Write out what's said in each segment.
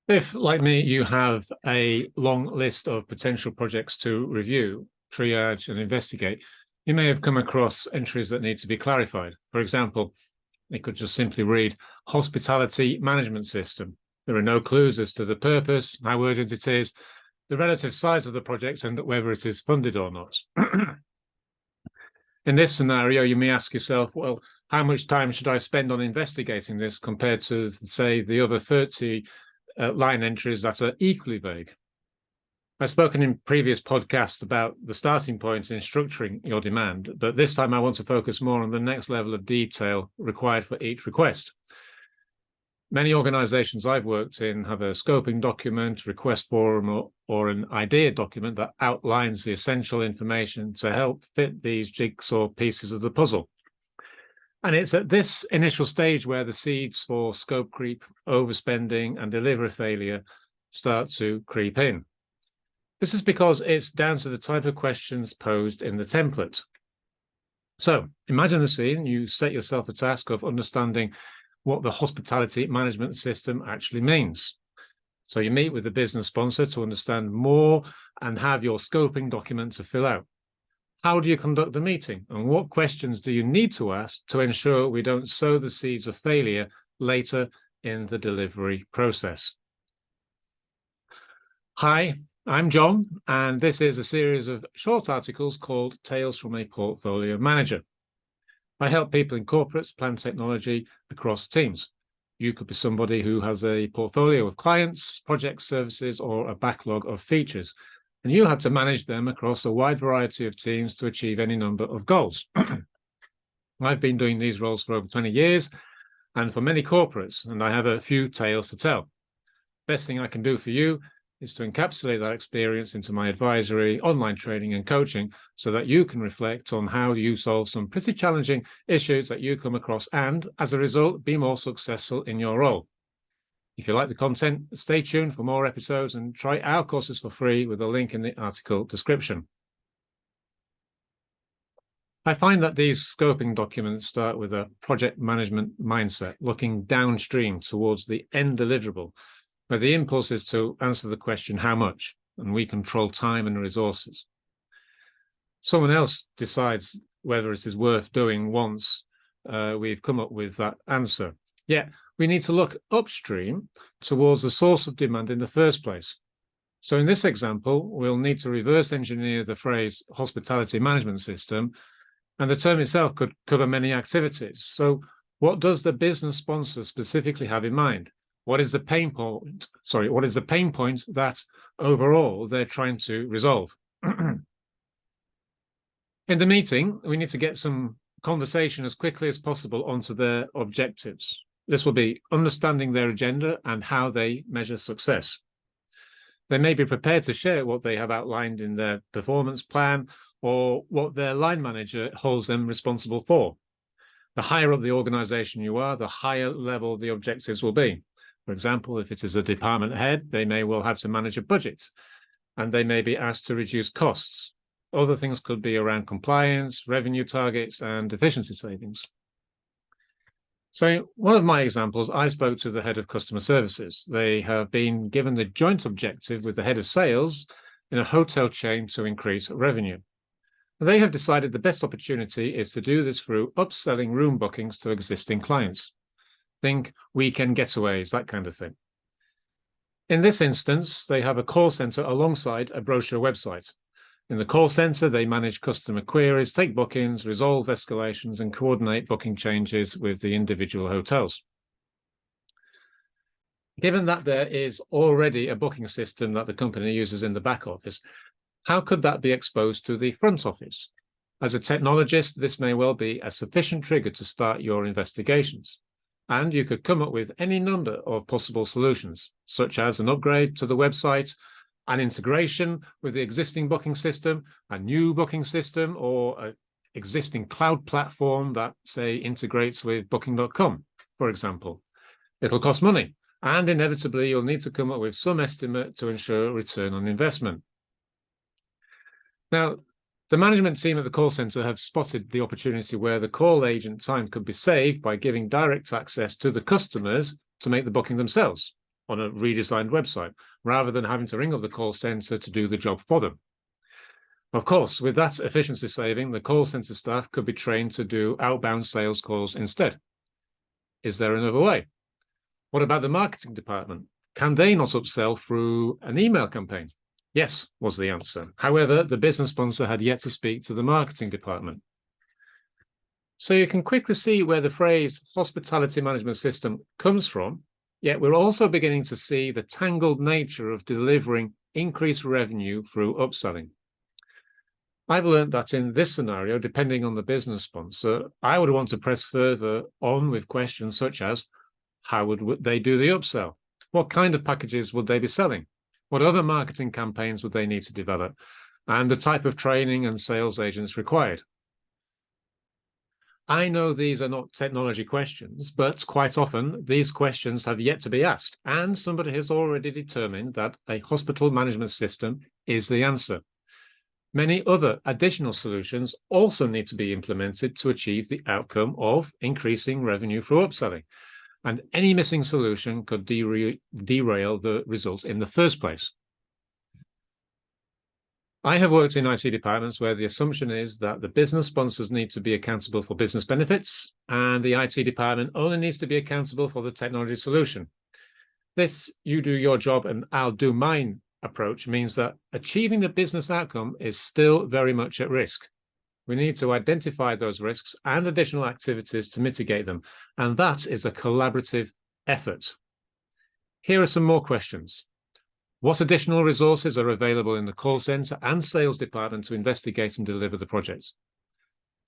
If, like me, you have a long list of potential projects to review, triage, and investigate, you may have come across entries that need to be clarified. For example, it could just simply read hospitality management system. There are no clues as to the purpose, how urgent it is, the relative size of the project, and whether it is funded or not. In this scenario, you may ask yourself, well, how much time should I spend on investigating this compared to, say, the other 30 line entries that are equally vague? I've spoken in previous podcasts about the starting point in structuring your demand, but this time I want to focus more on the next level of detail required for each request. Many organizations I've worked in have a scoping document, request form, or an idea document that outlines the essential information to help fit these jigsaw pieces of the puzzle. And it's at this initial stage where the seeds for scope creep, overspending, and delivery failure start to creep in. This is because it's down to the type of questions posed in the template. So imagine the scene. You set yourself a task of understanding what the hospitality management system actually means. So you meet with the business sponsor to understand more and have your scoping document to fill out. How do you conduct the meeting, and what questions do you need to ask to ensure we don't sow the seeds of failure later in the delivery process? Hi, I'm John, and this is a series of short articles called Tales from a Portfolio Manager. I help people in corporates plan technology across teams. You could be somebody who has a portfolio of clients, project services, or a backlog of features, and you have to manage them across a wide variety of teams to achieve any number of goals. I've been doing these roles for over 20 years, and for many corporates, and I have a few tales to tell. Best thing I can do for you is to encapsulate that experience into my advisory, online training, and coaching so that you can reflect on how you solve some pretty challenging issues that you come across and, as a result, be more successful in your role. If you like the content, stay tuned for more episodes and try our courses for free with a link in the article description. I find that these scoping documents start with a project management mindset, looking downstream towards the end deliverable, where the impulse is to answer the question, how much? And we control time and resources. Someone else decides whether it is worth doing once we've come up with that answer. Yet we need to look upstream towards the source of demand in the first place. So in this example, we'll need to reverse engineer the phrase hospitality management system, and the term itself could cover many activities. So what does the business sponsor specifically have in mind? What is the pain point? What is the pain point that overall they're trying to resolve? In the meeting, we need to get some conversation as quickly as possible onto their objectives. This will be understanding their agenda and how they measure success. They may be prepared to share what they have outlined in their performance plan or what their line manager holds them responsible for. The higher up the organization you are, the higher level the objectives will be. For example, if it is a department head, they may well have to manage a budget, and they may be asked to reduce costs. Other things could be around compliance, revenue targets, and efficiency savings. So in one of my examples, I spoke to the head of customer services. They have been given the joint objective with the head of sales in a hotel chain to increase revenue. They have decided the best opportunity is to do this through upselling room bookings to existing clients. Think weekend getaways, that kind of thing. In this instance, they have a call center alongside a brochure website. In the call center, they manage customer queries, take bookings, resolve escalations, and coordinate booking changes with the individual hotels. Given that there is already a booking system that the company uses in the back office, how could that be exposed to the front office? As a technologist, this may well be a sufficient trigger to start your investigations. And you could come up with any number of possible solutions, such as an upgrade to the website, an integration with the existing booking system, a new booking system, or an existing cloud platform that, say, integrates with booking.com, for example. It'll cost money, and inevitably you'll need to come up with some estimate to ensure return on investment. Now, the management team at the call center have spotted the opportunity where the call agent time could be saved by giving direct access to the customers to make the booking themselves. on a redesigned website, rather than having to ring up the call center to do the job for them. Of course, with that efficiency saving, the call center staff could be trained to do outbound sales calls instead. Is there another way? What about the marketing department? Can they not upsell through an email campaign? Yes, was the answer. However, the business sponsor had yet to speak to the marketing department. So you can quickly see where the phrase hospitality management system comes from, yet we're also beginning to see the tangled nature of delivering increased revenue through upselling. I've learned that in this scenario, depending on the business sponsor, I would want to press further on with questions such as, how would they do the upsell? What kind of packages would they be selling? What other marketing campaigns would they need to develop? And the type of training and sales agents required. I know these are not technology questions, but quite often these questions have yet to be asked, and somebody has already determined that a hospital management system is the answer. Many other additional solutions also need to be implemented to achieve the outcome of increasing revenue through upselling, and any missing solution could derail the results in the first place. I have worked in IT departments where the assumption is that the business sponsors need to be accountable for business benefits, and the IT department only needs to be accountable for the technology solution. This "you do your job and I'll do mine" approach means that achieving the business outcome is still very much at risk. We need to identify those risks and additional activities to mitigate them, and that is a collaborative effort. Here are some more questions. What additional resources are available in the call center and sales department to investigate and deliver the projects?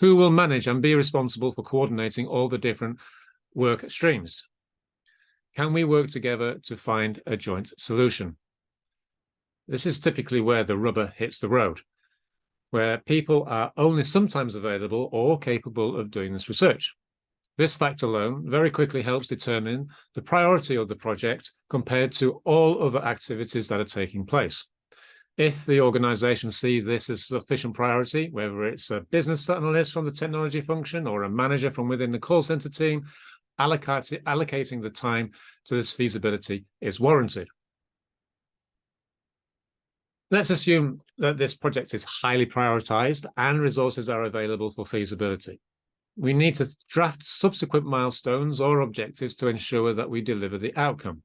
Who will manage and be responsible for coordinating all the different work streams? Can we work together to find a joint solution? This is typically where the rubber hits the road, where people are only sometimes available or capable of doing this research. This fact alone very quickly helps determine the priority of the project compared to all other activities that are taking place. If the organization sees this as sufficient priority, whether it's a business analyst from the technology function or a manager from within the call center team, allocating the time to this feasibility is warranted. Let's assume that this project is highly prioritized and resources are available for feasibility. We need to draft subsequent milestones or objectives to ensure that we deliver the outcome.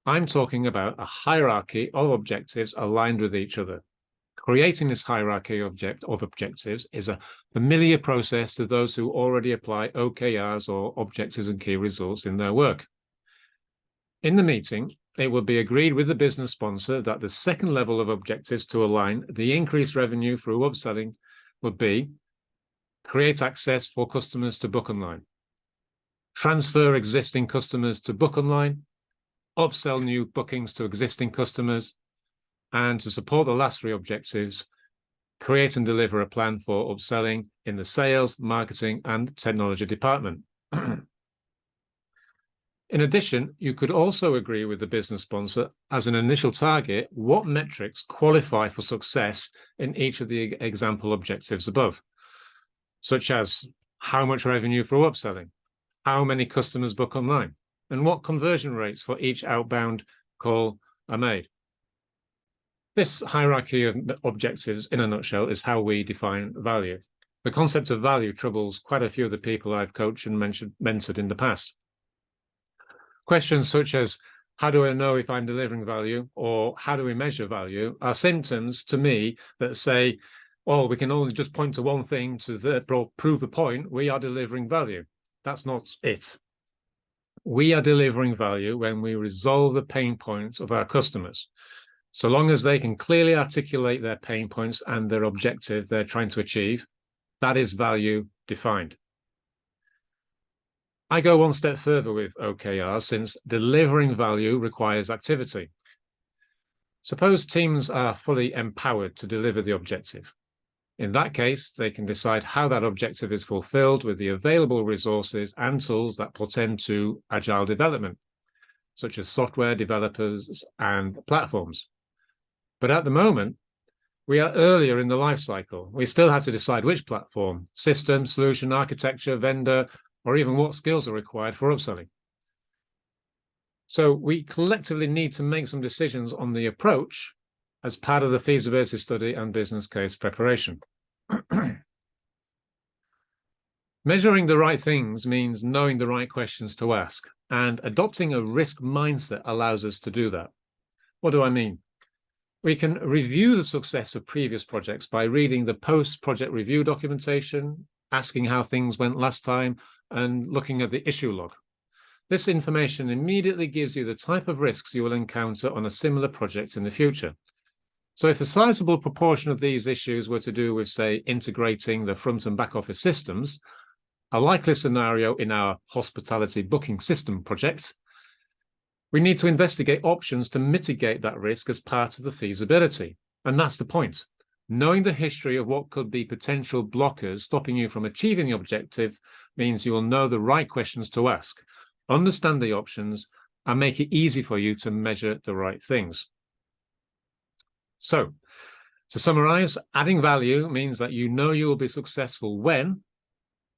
I'm talking about a hierarchy of objectives aligned with each other. Creating this hierarchy of objectives is a familiar process to those who already apply OKRs or objectives and key results in their work. In the meeting, it will be agreed with the business sponsor that the second level of objectives to align the increased revenue through upselling would be: create access for customers to book online, transfer existing customers to book online, upsell new bookings to existing customers, and to support the last three objectives, create and deliver a plan for upselling in the sales, marketing, and technology department. In addition, you could also agree with the business sponsor as an initial target what metrics qualify for success in each of the example objectives above, such as how much revenue through upselling, how many customers book online, and what conversion rates for each outbound call are made. This hierarchy of objectives, in a nutshell, is how we define value. The concept of value troubles quite a few of the people I've coached and mentored in the past. Questions such as, how do I know if I'm delivering value, or how do we measure value, are symptoms to me that say, oh, we can only just point to one thing to prove a point. We are delivering value. That's not it. We are delivering value when we resolve the pain points of our customers. So long as they can clearly articulate their pain points and their objective they're trying to achieve, that is value defined. I go one step further with OKRs, since delivering value requires activity. Suppose teams are fully empowered to deliver the objective. In that case, they can decide how that objective is fulfilled with the available resources and tools that portend to agile development, such as software developers and platforms. But at the moment, we are earlier in the life cycle. We still have to decide which platform, system, solution, architecture, vendor, or even what skills are required for upselling. So we collectively need to make some decisions on the approach as part of the feasibility study and business case preparation. Measuring the right things means knowing the right questions to ask, and adopting a risk mindset allows us to do that. What do I mean? We can review the success of previous projects by reading the post-project review documentation, asking how things went last time, and looking at the issue log. This information immediately gives you the type of risks you will encounter on a similar project in the future. So if a sizable proportion of these issues were to do with, say, integrating the front and back office systems, a likely scenario in our hospitality booking system project, we need to investigate options to mitigate that risk as part of the feasibility. And that's the point. Knowing the history of what could be potential blockers stopping you from achieving the objective means you will know the right questions to ask, understand the options, and make it easy for you to measure the right things. So, to summarize, adding value means that you know you will be successful when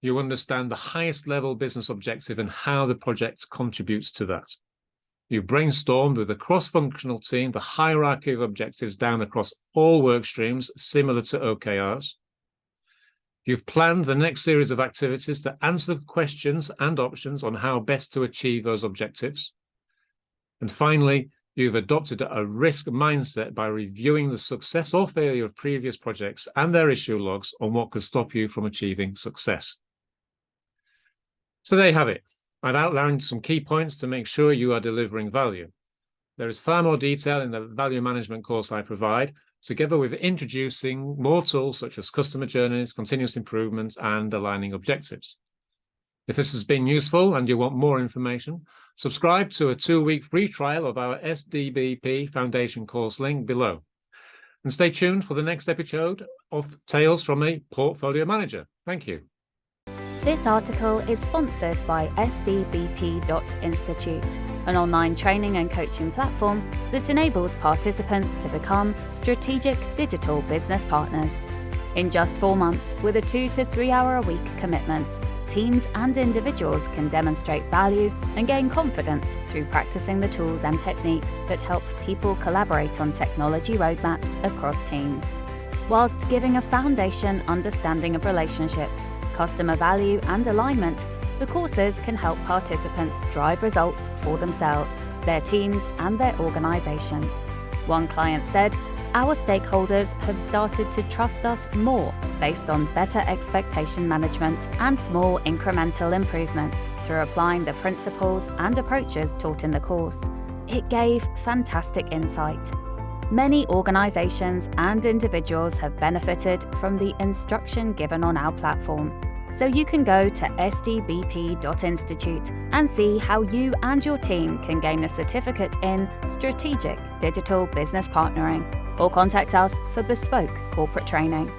you understand the highest level business objective and how the project contributes to that. You brainstormed with a cross-functional team the hierarchy of objectives down across all work streams, similar to OKRs. You've planned the next series of activities to answer the questions and options on how best to achieve those objectives. And finally, you've adopted a risk mindset by reviewing the success or failure of previous projects and their issue logs on what could stop you from achieving success. So there you have it. I've outlined some key points to make sure you are delivering value. There is far more detail in the value management course I provide, together with introducing more tools such as customer journeys, continuous improvements, and aligning objectives. If this has been useful and you want more information, subscribe to a 2-week free trial of our SDBP Foundation course link below. And stay tuned for the next episode of Tales from a Portfolio Manager. Thank you. This article is sponsored by SDBP.Institute, an online training and coaching platform that enables participants to become strategic digital business partners. In just 4 months, with a 2 to 3 hour a week commitment, teams and individuals can demonstrate value and gain confidence through practicing the tools and techniques that help people collaborate on technology roadmaps across teams. Whilst giving a foundation understanding of relationships, customer value and alignment, the courses can help participants drive results for themselves, their teams and their organisation. One client said, "Our stakeholders have started to trust us more based on better expectation management and small incremental improvements through applying the principles and approaches taught in the course. It gave fantastic insight." Many organisations and individuals have benefited from the instruction given on our platform. So you can go to sdbp.institute and see how you and your team can gain a certificate in Strategic Digital Business Partnering, or contact us for bespoke corporate training.